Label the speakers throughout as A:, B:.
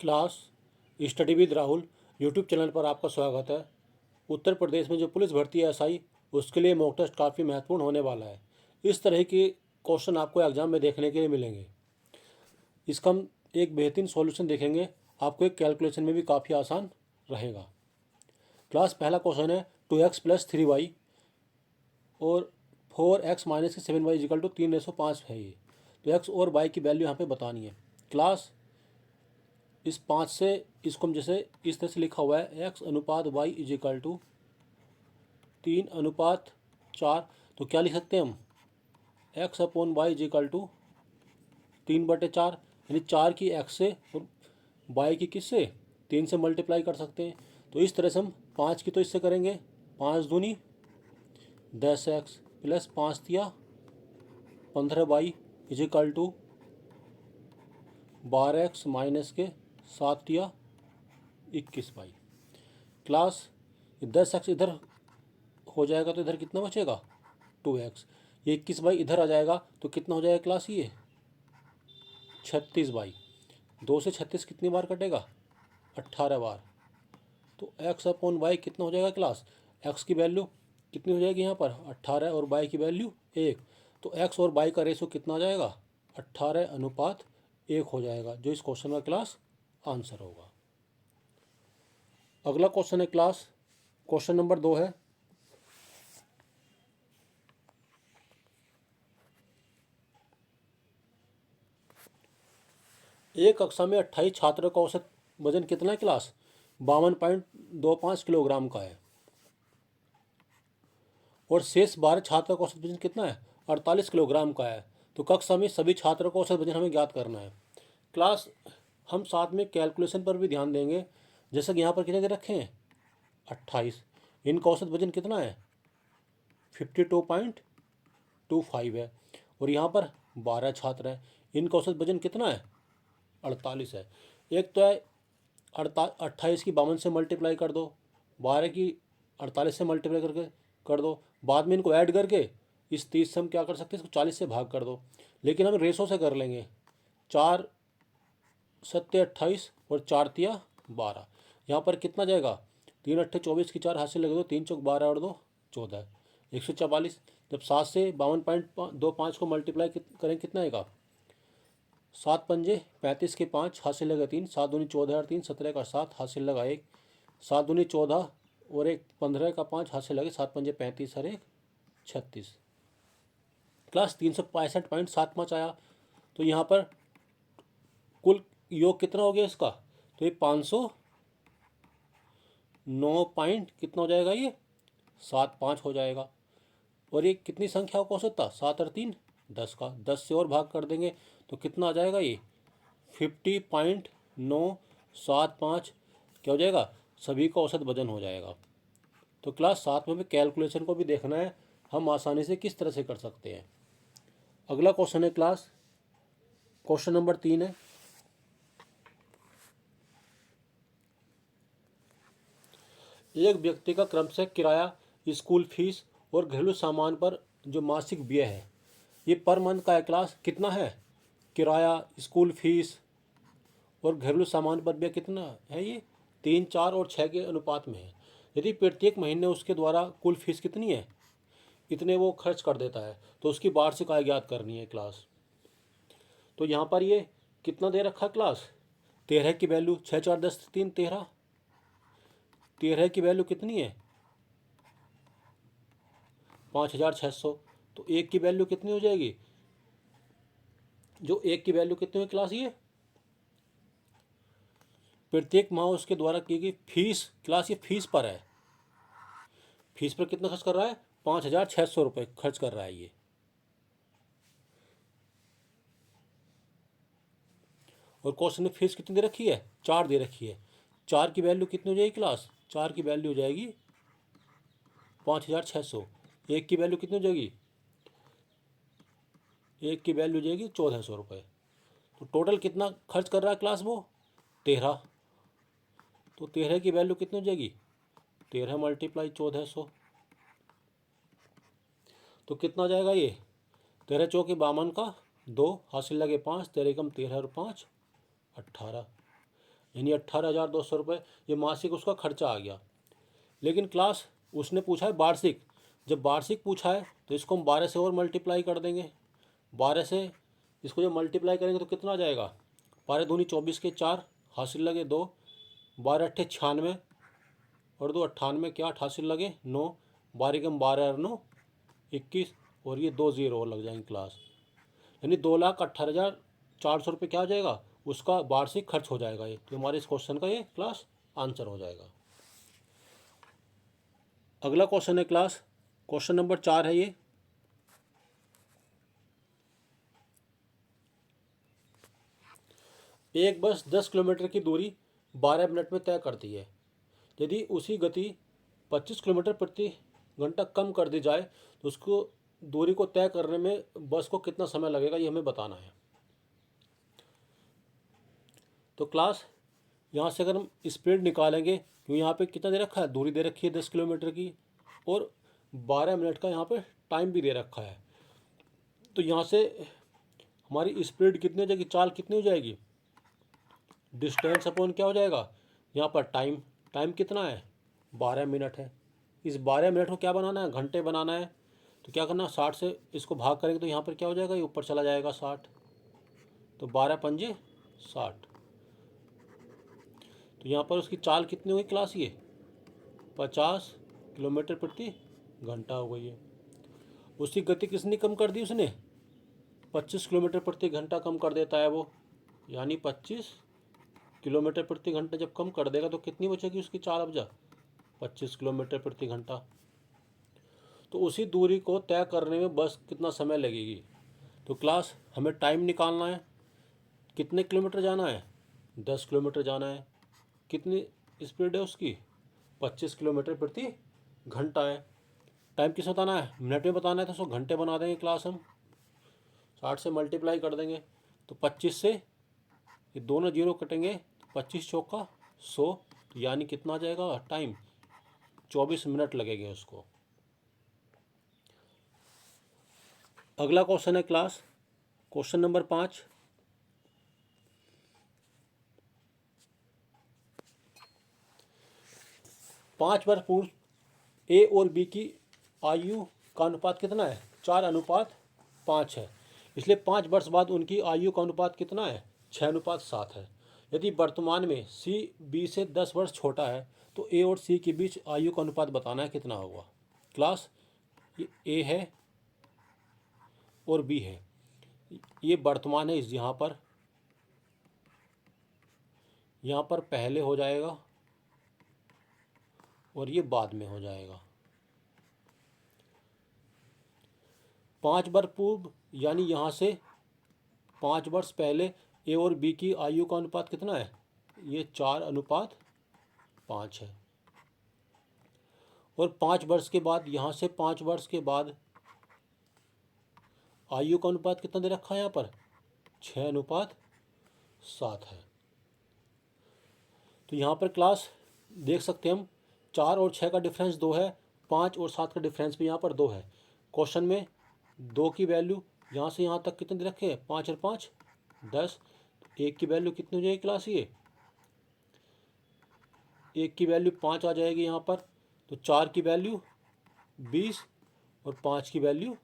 A: Class study with Rahul YouTube channel पर आपका स्वागत है। उत्तर प्रदेश में जो पुलिस भर्ती है एसआई, उसके लिए मॉक टेस्ट काफ़ी महत्वपूर्ण होने वाला है। इस तरह के क्वेश्चन आपको एग्जाम में देखने के लिए मिलेंगे। इसका हम एक बेहतरीन सॉल्यूशन देखेंगे, आपको एक कैलकुलेशन में भी काफ़ी आसान रहेगा। क्लास पहला क्वेश्चन है 2x + 3y और 4x - 7y = 3:5 है ये। तो x और y की वैल्यू यहाँ पे बतानी है। क्लास इस 5 से इसको हम जैसे इस तरह से लिखा हुआ है x अनुपात y = 3:4। तो क्या लिख सकते हैं हम, x/y = 3/4, यानी 4 की x से और y की किस से 3 से मल्टीप्लाई कर सकते हैं। तो इस तरह से हम 5 की तो इससे करेंगे 5 दूनी 10x + 5 दिया 15y = 12x - 7 दिया 21y। क्लास 10x इधर हो जाएगा तो इधर कितना बचेगा 2x। ये 21y इधर आ जाएगा तो कितना हो जाएगा क्लास, ये 36y। 2 से 36 कितनी बार कटेगा 18 बार। तो x/y कितना हो जाएगा क्लास, x की वैल्यू कितनी हो जाएगी यहाँ पर 18 और y की वैल्यू 1। तो x और y का रेशो कितना आ जाएगा 18:1 हो जाएगा, जो इस क्वेश्चन का क्लास आंसर होगा। अगला क्वेश्चन है क्लास, क्वेश्चन नंबर 2 है। एक कक्षा में 28 छात्रों का औसत वजन कितना है क्लास, 52.25 किलोग्राम का है। और शेष 12 छात्रों का औसत वजन कितना है 48 किलोग्राम का है। तो कक्षा में सभी छात्रों का औसत वजन हमें ज्ञात करना है। क्लास हम साथ में कैलकुलेशन पर भी ध्यान देंगे। जैसे कि यहाँ पर कितने दे रखे हैं 28, इनका औसत वजन कितना है 52.25 है। और यहाँ पर 12 छात्र हैं, इनका औसत वजन कितना है 48 है। एक तो है 28 की 52 से मल्टीप्लाई कर दो, 12 की 48 से मल्टीप्लाई करके कर दो, बाद में इनको ऐड करके इस 30 से हम क्या कर सकते हैं, इसको 40 से भाग कर दो। लेकिन हम रेशो से कर लेंगे, 4 7 28 और 4 तिया 12। यहाँ पर कितना जाएगा 3 8 24 की 4 हाथ से लगे दो, 3 चौक 12 और 2 14, 144। जब 7 से 52.25 को मल्टीप्लाई करें कितना आएगा 7 पंजे 35 के 5 हाथ से लगा 3, 7 दूनी 14 और 3 17 का 7 हाथ से लगा 1, 7 दूनी 14 और 1 15 का 5 हाथ से लगे 7 पंजे 35 और 1 36। क्लास 365.75 आया। तो यहाँ पर कुल योग कितना हो गया इसका, तो ये 509 पॉइंट कितना हो जाएगा, ये 75 हो जाएगा। और ये कितनी संख्या का औसत था 7 और 3 10 का, 10 से और भाग कर देंगे तो कितना आ जाएगा, ये 50.975 क्या हो जाएगा, सभी का औसत वजन हो जाएगा। तो क्लास 7 में भी कैलकुलेशन को भी देखना है, हम आसानी से किस तरह से कर सकते हैं। अगला क्वेश्चन है क्लास, क्वेश्चन नंबर 3 है। एक व्यक्ति का क्रमशः किराया, स्कूल फीस और घरेलू सामान पर जो मासिक व्यय है, ये पर मंथ का है क्लास, कितना है किराया, स्कूल फीस और घरेलू सामान पर व्यय कितना है, ये 3 4 और 6 के अनुपात में है। यदि प्रत्येक महीने उसके द्वारा कुल फीस कितनी है, इतने वो खर्च कर देता है, तो उसकी वार्षिक आय ज्ञात करनी है क्लास। तो यहाँ पर ये कितना दे रखा क्लास, 13 की वैल्यू, 6 4 10 3 13, 13 की वैल्यू कितनी है 5600। तो एक की वैल्यू कितनी हो जाएगी, जो एक की वैल्यू कितनी हुई क्लास, ये प्रत्येक माह उसके द्वारा की गई फीस क्लास, ये फीस पर है, फीस पर कितना खर्च कर रहा है 5600 रुपये खर्च कर रहा है ये। और क्वेश्चन में फीस कितनी दे रखी है 4 दे रखी है, 4 की वैल्यू कितनी हो जाएगी क्लास, 4 की वैल्यू हो जाएगी 5600। एक की वैल्यू कितनी हो जाएगी, एक की वैल्यू हो जाएगी 1400 रुपये। तो टोटल कितना खर्च कर रहा है क्लास वो 13। तो 13 की वैल्यू कितनी हो जाएगी 13 × 1400, तो कितना हो जाएगा ये 13 चौके 52 का 2 हासिल लगे 5, 13 कम 13 और 5 18। यानी 18,200 रुपये ये मासिक उसका खर्चा आ गया। लेकिन क्लास उसने पूछा है वार्षिक, जब वार्षिक पूछा है तो इसको हम 12 से और मल्टीप्लाई कर देंगे। 12 से इसको जब मल्टीप्लाई करेंगे तो कितना आ जाएगा, 12 दूनी 24 के 4 हासिल लगे 2, 12 अट्ठे 96 और 2 98 क्या 88 लगे 9, 12 के 12 और 9 21 और ये 2 0 और लग जाएंगे क्लास। यानी 2,18,400 रुपये क्या हो जाएगा, उसका वार्षिक खर्च हो जाएगा ये। तो हमारे इस क्वेश्चन का ये क्लास आंसर हो जाएगा। अगला क्वेश्चन है क्लास, क्वेश्चन नंबर 4 है ये। एक बस 10 किलोमीटर की दूरी 12 मिनट में तय करती है। यदि उसी गति 25 किलोमीटर प्रति घंटा कम कर दी जाए तो उसको दूरी को तय करने में बस को कितना समय लगेगा, ये हमें बताना है। तो क्लास यहाँ से अगर हम स्पीड निकालेंगे, क्योंकि यहाँ पे कितना दे रखा है, दूरी दे रखी है 10 किलोमीटर की और 12 मिनट का यहाँ पे टाइम भी दे रखा है। तो यहाँ से हमारी स्पीड कितनी हो जाएगी, चाल कितनी हो जाएगी, डिस्टेंस अपॉन क्या हो जाएगा, यहाँ पर टाइम, टाइम कितना है 12 मिनट है। इस 12 मिनट को क्या बनाना है, घंटे बनाना है। तो क्या करना, 60 से इसको भाग करेंगे तो यहाँ पर क्या हो जाएगा, ये ऊपर चला जाएगा 60, तो 12 पंजे 60। तो यहाँ पर उसकी चाल कितनी हुई क्लास, ये 50 किलोमीटर प्रति घंटा हो गई है। उसकी गति किसने कम कर दी, उसने 25 किलोमीटर प्रति घंटा कम कर देता है वो, यानी 25 किलोमीटर प्रति घंटा जब कम कर देगा तो कितनी बचेगी उसकी चाल अवजा, 25 किलोमीटर प्रति घंटा। तो उसी दूरी को तय करने में बस कितना समय लगेगी। तो क्लास हमें टाइम निकालना है, कितने किलोमीटर जाना है, 10 किलोमीटर जाना है। कितनी स्पीड है उसकी, 25 किलोमीटर प्रति घंटा है। टाइम किस बताना है, मिनट में बताना है, तो 100 घंटे बना देंगे क्लास हम, 60 से मल्टीप्लाई कर देंगे तो 25 से ये दोनों जीरो कटेंगे, 25 चौका 100, तो यानी कितना आ जाएगा टाइम, 24 मिनट लगेंगे उसको। अगला क्वेश्चन है क्लास, क्वेश्चन नंबर 5। पाँच वर्ष पूर्व ए और बी की आयु का अनुपात कितना है, 4:5 है। इसलिए 5 वर्ष बाद उनकी आयु का अनुपात कितना है, 6:7 है। यदि वर्तमान में सी बी से 10 वर्ष छोटा है तो ए और सी के बीच आयु का अनुपात बताना है कितना होगा। क्लास ये ए है और बी है, ये वर्तमान है, इस यहाँ पर पहले हो जाएगा और ये बाद में हो जाएगा। 5 वर्ष पूर्व यानी यहाँ से 5 वर्ष पहले ए और बी की आयु का अनुपात कितना है, ये 4:5 है। और 5 वर्ष के बाद, यहाँ से 5 वर्ष के बाद आयु का अनुपात कितना दे रखा है, यहाँ पर 6:7 है। तो यहाँ पर क्लास देख सकते हैं हम, 4 और 6 का डिफरेंस 2 है, 5 और 7 का डिफरेंस भी यहाँ पर 2 है। क्वेश्चन में 2 की वैल्यू यहाँ से यहाँ तक कितने दे रखे हैं, 5 और 5 10। एक की वैल्यू कितनी हो जाएगी क्लास, ये एक की वैल्यू 5 आ जाएगी यहाँ पर, तो 4 की वैल्यू 20 और 5 की वैल्यू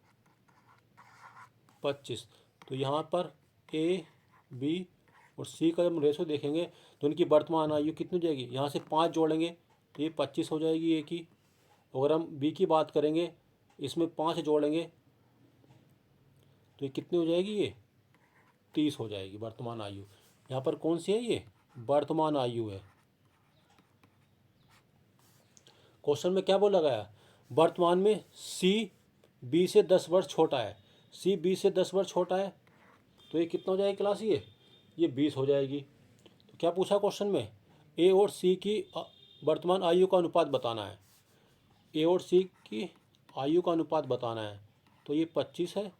A: 25। तो यहाँ पर ए बी और सी का जब हम रेशो देखेंगे तो उनकी वर्तमान आयु कितनी हो जाएगी, यहाँ से 5 जोड़ेंगे तो ये 25 हो जाएगी ए की। अगर हम बी की बात करेंगे, इसमें 5 जोड़ेंगे तो ये कितनी हो जाएगी, ये 30 हो जाएगी वर्तमान आयु। यहाँ पर कौन सी है, ये वर्तमान आयु है। क्वेश्चन में क्या बोला गया, वर्तमान में सी बी से 10 वर्ष छोटा है, सी बी से 10 वर्ष छोटा है, तो ये कितना हो जाएगी क्लास, ये 20 हो जाएगी। तो क्या पूछा क्वेश्चन में, ए और सी की वर्तमान आयु का अनुपात बताना है, ए और सी की आयु का अनुपात बताना है। तो ये 25 है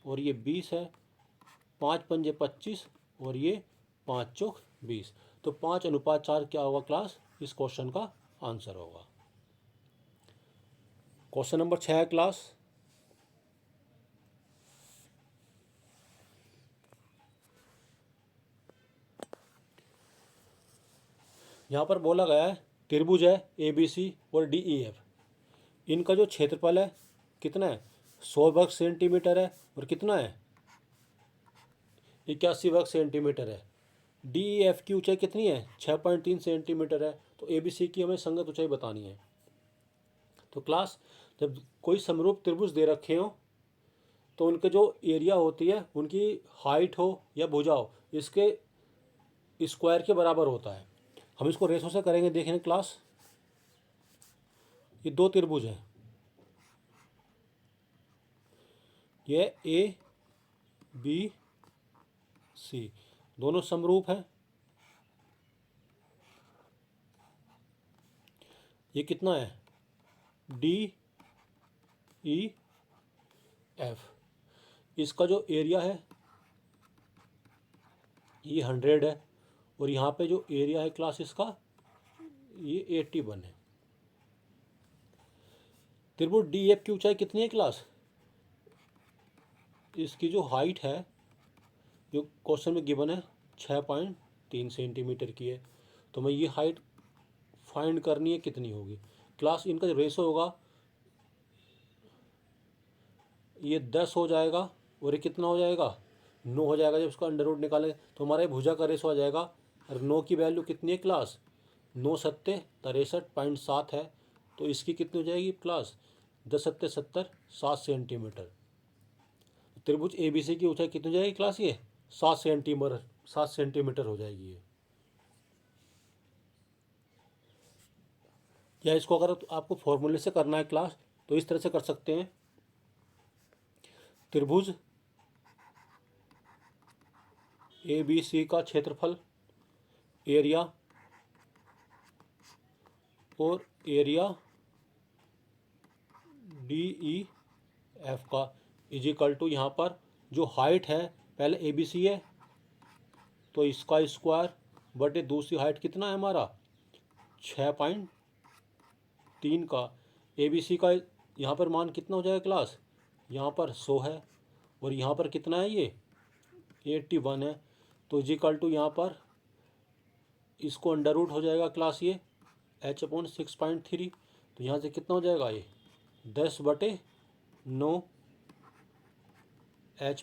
A: और ये 20 है, 5 पंजे 25 और ये 5 चौक 20। तो 5:4 क्या होगा क्लास, इस क्वेश्चन का आंसर होगा। क्वेश्चन नंबर 6 है क्लास, यहाँ पर बोला गया है त्रिभुज है ए बी सी और डी ई एफ, इनका जो क्षेत्रफल है कितना है 100 वर्ग सेंटीमीटर है और कितना है 81 वर्ग सेंटीमीटर है। डी ई एफ की ऊंचाई कितनी है 6.3 सेंटीमीटर है। तो ए बी सी की हमें संगत ऊंचाई बतानी है। तो क्लास जब कोई समरूप त्रिभुज दे रखे हो तो उनके जो एरिया होती है उनकी हाइट हो या भुजा हो इसके स्क्वायर के बराबर होता है। हम इसको रेशो से करेंगे। देखें क्लास, ये दो त्रिभुज हैं, ये ए बी सी दोनों समरूप हैं। ये कितना है डी ई एफ, इसका जो एरिया है ये 100 है और यहाँ पे जो एरिया है क्लास इसका ये 81 है। त्रिभुज डी एफ की ऊंचाई कितनी है क्लास, इसकी जो हाइट है जो क्वेश्चन में गिवन है 6.3 सेंटीमीटर की है। तो मैं ये हाइट फाइंड करनी है कितनी होगी क्लास। इनका जो रेशो होगा ये 10 हो जाएगा और ये कितना हो जाएगा 9 हो जाएगा। जब इसका अंडर रूट निकालें तो हमारा ये भुजा का रेशो आ जाएगा। और 9 की वैल्यू कितनी है क्लास 9 सत्ते 63.7 है। तो इसकी कितनी हो जाएगी क्लास 10 सत्ते 70 7 सेंटीमीटर। त्रिभुज ए बी सी की ऊंचाई कितनी हो जाएगी क्लास ये 7 सेंटीमीटर हो जाएगी ये। या इसको अगर आपको फॉर्मूले से करना है क्लास तो इस तरह से कर सकते हैं। त्रिभुज ए बी सी का क्षेत्रफल एरिया और एरिया डी ई एफ का इजिकल टू यहाँ पर जो हाइट है पहले ए बी सी है तो इसका स्क्वायर बटे दूसरी हाइट कितना है हमारा 6.3 का। ए बी सी का यहाँ पर मान कितना हो जाएगा क्लास, यहाँ पर 100 है और यहाँ पर कितना है ये 81 है। तो इजिकल टू यहाँ पर इसको अंडर रूट हो जाएगा क्लास ये h/6.3। तो यहाँ से कितना हो जाएगा ये 10/9 h।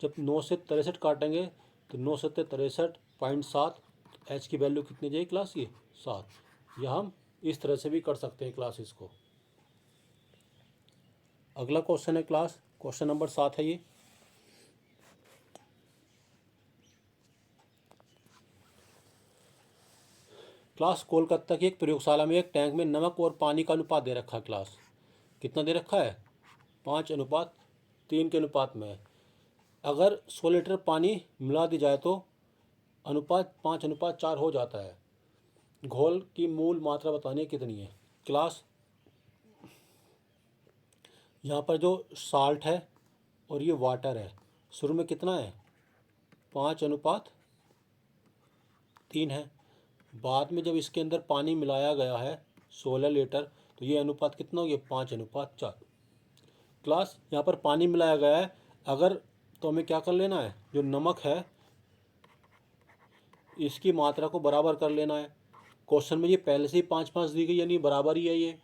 A: जब 9 से 63 काटेंगे तो 9 सत्ते 63.7 h की वैल्यू कितनी जाएगी क्लास ये 7। यह हम इस तरह से भी कर सकते हैं क्लास इसको। अगला क्वेश्चन है क्लास, क्वेश्चन नंबर 7 है ये। क्लास कोलकाता की एक प्रयोगशाला में एक टैंक में नमक और पानी का अनुपात दे रखा है क्लास। कितना दे रखा है 5:3 के अनुपात में है। अगर 100 लीटर पानी मिला दी जाए तो अनुपात 5:4 हो जाता है। घोल की मूल मात्रा बतानी है कितनी है क्लास। यहाँ पर जो साल्ट है और ये वाटर है शुरू में कितना है 5:3 है। बाद में जब इसके अंदर पानी मिलाया गया है 16 लीटर तो ये अनुपात कितना हो गया 5:4। क्लास यहाँ पर पानी मिलाया गया है अगर तो हमें क्या कर लेना है जो नमक है इसकी मात्रा को बराबर कर लेना है। क्वेश्चन में ये पहले से ही 5-5 दी गई यानी बराबर ही है ये।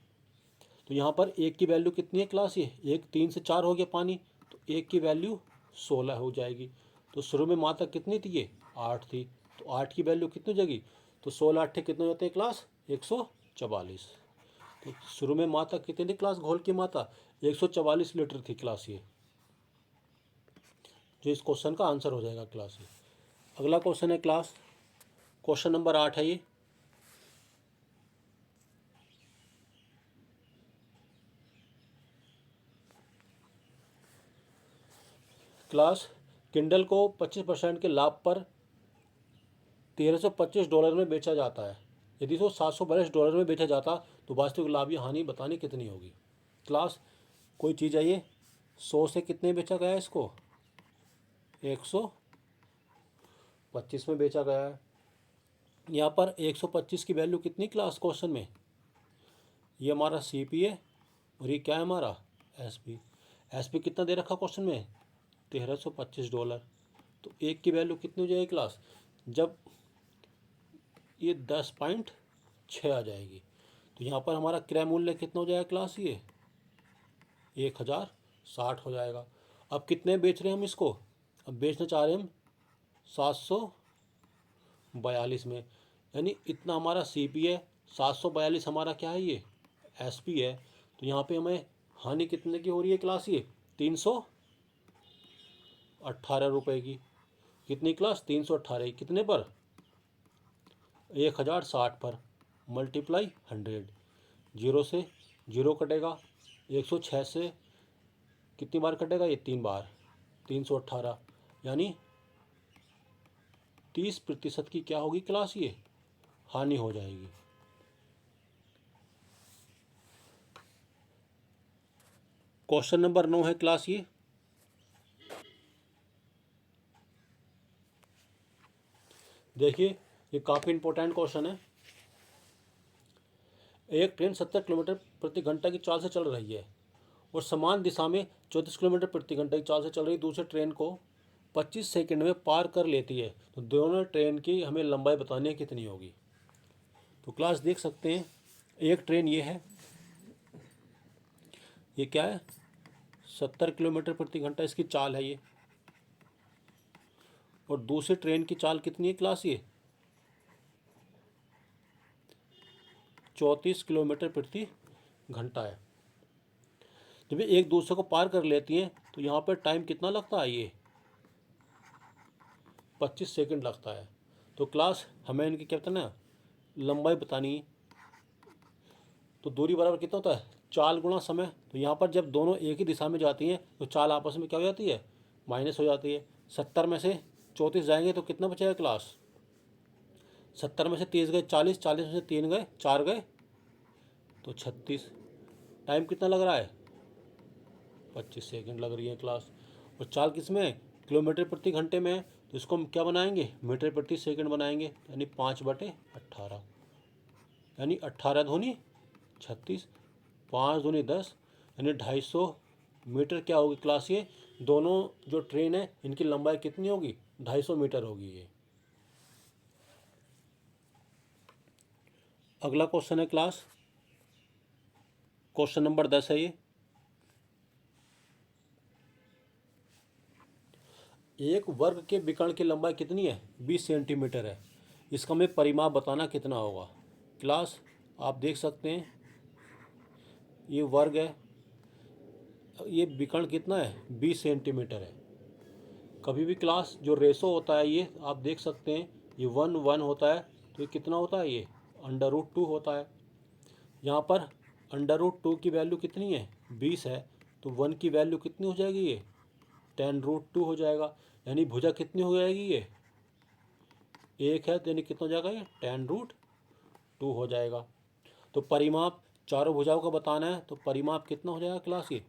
A: तो यहाँ पर एक की वैल्यू कितनी है क्लास ये 1 3 से 4 हो गया पानी तो एक की वैल्यू 16 हो जाएगी। तो शुरू में मात्रा कितनी थी ये 8 थी तो 8 की वैल्यू कितनी हो जाएगी तो 16 8 कितने होते हैं क्लास 144। तो शुरू में मात्रा कितनी थी क्लास घोल की मात्रा 144 लीटर थी क्लास ये, जो इस क्वेश्चन का आंसर हो जाएगा क्लास ये। अगला क्वेश्चन है क्लास, क्वेश्चन नंबर 8 है ये। क्लास किंडल को 25% के लाभ पर $1325 में बेचा जाता है। यदि तो $742 में बेचा जाता तो वास्तविक लाभ या हानि बतानी कितनी होगी। क्लास कोई चीज़ है ये 100 से कितने बेचा गया है इसको 125 में बेचा गया है। यहाँ पर 125 की वैल्यू कितनी क्लास क्वेश्चन में, ये हमारा सी पी है और ये क्या है हमारा एस पी। एस पी कितना दे रखा क्वेश्चन में $1325। तो एक की वैल्यू कितनी हो जाएगी क्लास, जब ये 10.6 आ जाएगी। तो यहाँ पर हमारा क्रय मूल्य कितना हो जाएगा क्लास, ये 1060 हो जाएगा। अब कितने बेच रहे हैं हम इसको, अब बेचना चाह रहे हैं हम 742 में, यानी इतना हमारा CP है। 742 हमारा क्या है, ये SP है। तो यहाँ पे हमें हानि कितने की हो रही है क्लास, ये 318 रुपये की। कितनी क्लास, 318, कितने पर, 1060 पर, मल्टीप्लाई 100। जीरो से जीरो कटेगा, 106 से कितनी बार कटेगा, ये 3 बार, 318, यानी 30% की क्या होगी क्लास, ये हानि हो जाएगी। क्वेश्चन नंबर 9 है क्लास, ये देखिए, ये काफ़ी इंपॉर्टेंट क्वेश्चन है। एक ट्रेन 70 किलोमीटर प्रति घंटा की चाल से चल रही है और समान दिशा में 34 किलोमीटर प्रति घंटा की चाल से चल रही दूसरे ट्रेन को 25 सेकंड में पार कर लेती है। तो दोनों ट्रेन की हमें लंबाई बतानी है कितनी होगी। तो क्लास देख सकते हैं, एक ट्रेन ये है, ये क्या है, 70 किलोमीटर प्रति घंटा इसकी चाल है ये, और दूसरी ट्रेन की चाल कितनी है क्लास, ये 34 किलोमीटर प्रति घंटा है। जब ये एक दूसरे को पार कर लेती हैं तो यहाँ पर टाइम कितना लगता है, ये 25 सेकंड लगता है। तो क्लास हमें इनकी क्या बताना है, लंबाई बतानी है। तो दूरी बराबर कितना होता है, चाल गुणा समय। तो यहाँ पर जब दोनों एक ही दिशा में जाती हैं तो चाल आपस में क्या हो जाती है, माइनस हो जाती है। 70 में से 34 जाएंगे तो कितना बचेगा क्लास, 70 में से 30 गए 40, 40 में से 3 गए 4 गए तो 36। टाइम कितना लग रहा है, 25 सेकंड लग रही है क्लास। और चाल किस में, किलोमीटर प्रति घंटे में है, तो इसको हम क्या बनाएंगे, मीटर प्रति सेकंड बनाएंगे, यानी 5/18, यानी 18 दूनी 36, 5 दूनी 10, यानी 250 मीटर क्या होगी क्लास, ये दोनों जो ट्रेन है इनकी लंबाई कितनी होगी, 250 मीटर होगी ये। अगला क्वेश्चन है क्लास, क्वेश्चन नंबर 10 है ये। एक वर्ग के विकर्ण की लंबाई कितनी है, 20 सेंटीमीटर है। इसका हमें परिमाप बताना कितना होगा। क्लास आप देख सकते हैं, ये वर्ग है, ये विकर्ण कितना है, 20 सेंटीमीटर है। कभी भी क्लास जो रेशो होता है ये आप देख सकते हैं, ये 1:1 होता है, तो ये कितना होता है, ये √2 होता है। यहाँ पर √2 की वैल्यू कितनी है, 20 है, तो 1 की वैल्यू कितनी हो जाएगी, ये 10√2 हो जाएगा। यानी भुजा कितनी हो जाएगी, ये 1 है, तो यानी कितना हो जाएगा, ये 10√2 हो जाएगा। तो परिमाप चारों भुजाओं का बताना है, तो परिमाप कितना हो जाएगा क्लास, ये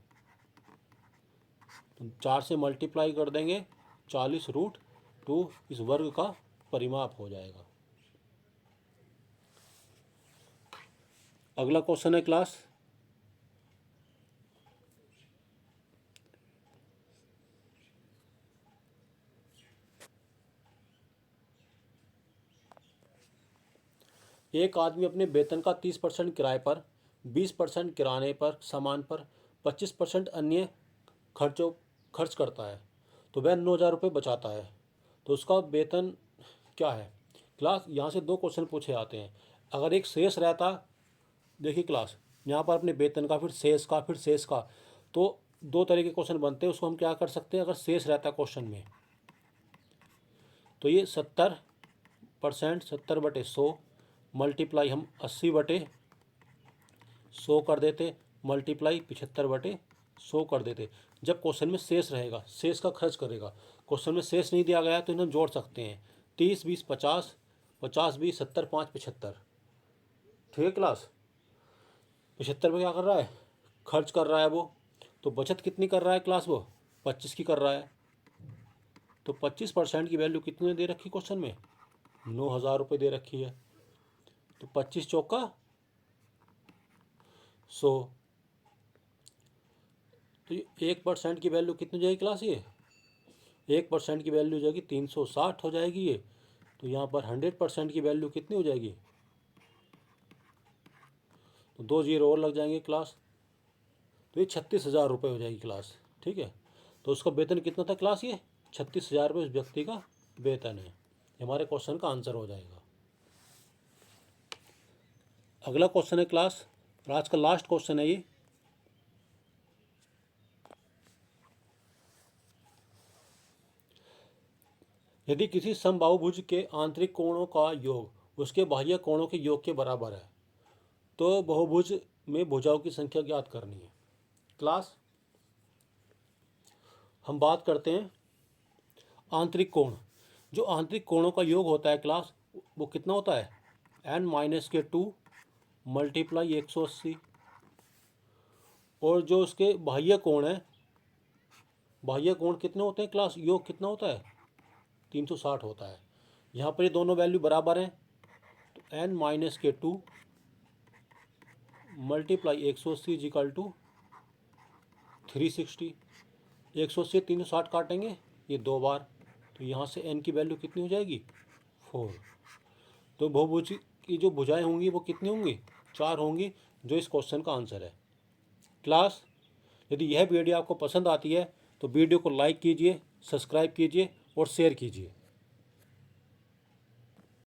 A: तो 4 से मल्टीप्लाई कर देंगे, 40√2 इस वर्ग का परिमाप हो जाएगा। अगला क्वेश्चन है क्लास, एक आदमी अपने वेतन का 30% किराए पर, 20% किराने पर, सामान पर, 25% अन्य खर्चों खर्च करता है, तो वह 9,000 रुपये बचाता है। तो उसका वेतन क्या है क्लास। यहाँ से दो क्वेश्चन पूछे जाते हैं। अगर एक शेष रहता, देखिए क्लास, यहाँ पर अपने वेतन का, फिर शेष का, फिर शेष का, तो दो तरह के क्वेश्चन बनते हैं। उसको हम क्या कर सकते हैं, अगर शेष रहता क्वेश्चन में, तो ये 70%, 70/100 मल्टीप्लाई हम 80/100 कर देते, मल्टीप्लाई 75/100 कर देते। जब क्वेश्चन में शेष रहेगा, शेष का खर्च करेगा। क्वेश्चन में शेष नहीं दिया गया तो इन्हें जोड़ सकते हैं, 30, 20, 50, 50, 20, 70, 5, 75। ठीक है क्लास, 75 पे क्या कर रहा है, खर्च कर रहा है वो। तो बचत कितनी कर रहा है क्लास, वो 25 की कर रहा है। तो 25% की वैल्यू कितनी दे रखी क्वेश्चन में, 9,000 रुपये दे रखी है। तो 25 चौका 100, तो ये 1% की वैल्यू कितनी हो जाएगी क्लास, ये 1% की वैल्यू हो जाएगी 360 हो जाएगी ये। तो यहाँ पर 100% की वैल्यू कितनी हो जाएगी, तो 2 जीरो और लग जाएंगे क्लास, तो ये 36,000 रुपये हो जाएगी क्लास। ठीक है, तो उसका वेतन कितना था क्लास, ये 36,000 रुपये उस व्यक्ति का वेतन है। हमारे क्वेश्चन का आंसर हो जाएगा। अगला क्वेश्चन है क्लास, और आज का लास्ट क्वेश्चन है ये। यदि किसी समबाहुभुज के आंतरिक कोणों का योग उसके बाह्य कोणों के योग के बराबर है तो बहुभुज में भुजाओं की संख्या ज्ञात करनी है। क्लास, हम बात करते हैं आंतरिक कोण। जो आंतरिक कोणों का योग होता है क्लास, वो कितना होता है, n-2 मल्टीप्लाई 180। और जो उसके बाह्य कोण है, बाह्य कोण कितने होते हैं क्लास, योग कितना होता है, 360 होता है। यहाँ पर ये दोनों वैल्यू बराबर हैं, तो n-2 मल्टीप्लाई 180 इजिकल टू 360। 180 360 काटेंगे ये 2 बार, तो यहाँ से n की वैल्यू कितनी हो जाएगी, 4। तो बहुभुज की जो भुजाएं होंगी वो कितनी होंगी, 4 होंगी, जो इस क्वेश्चन का आंसर है। क्लास, यदि यह वीडियो आपको पसंद आती है तो वीडियो को लाइक कीजिए, सब्सक्राइब कीजिए और शेयर कीजिए।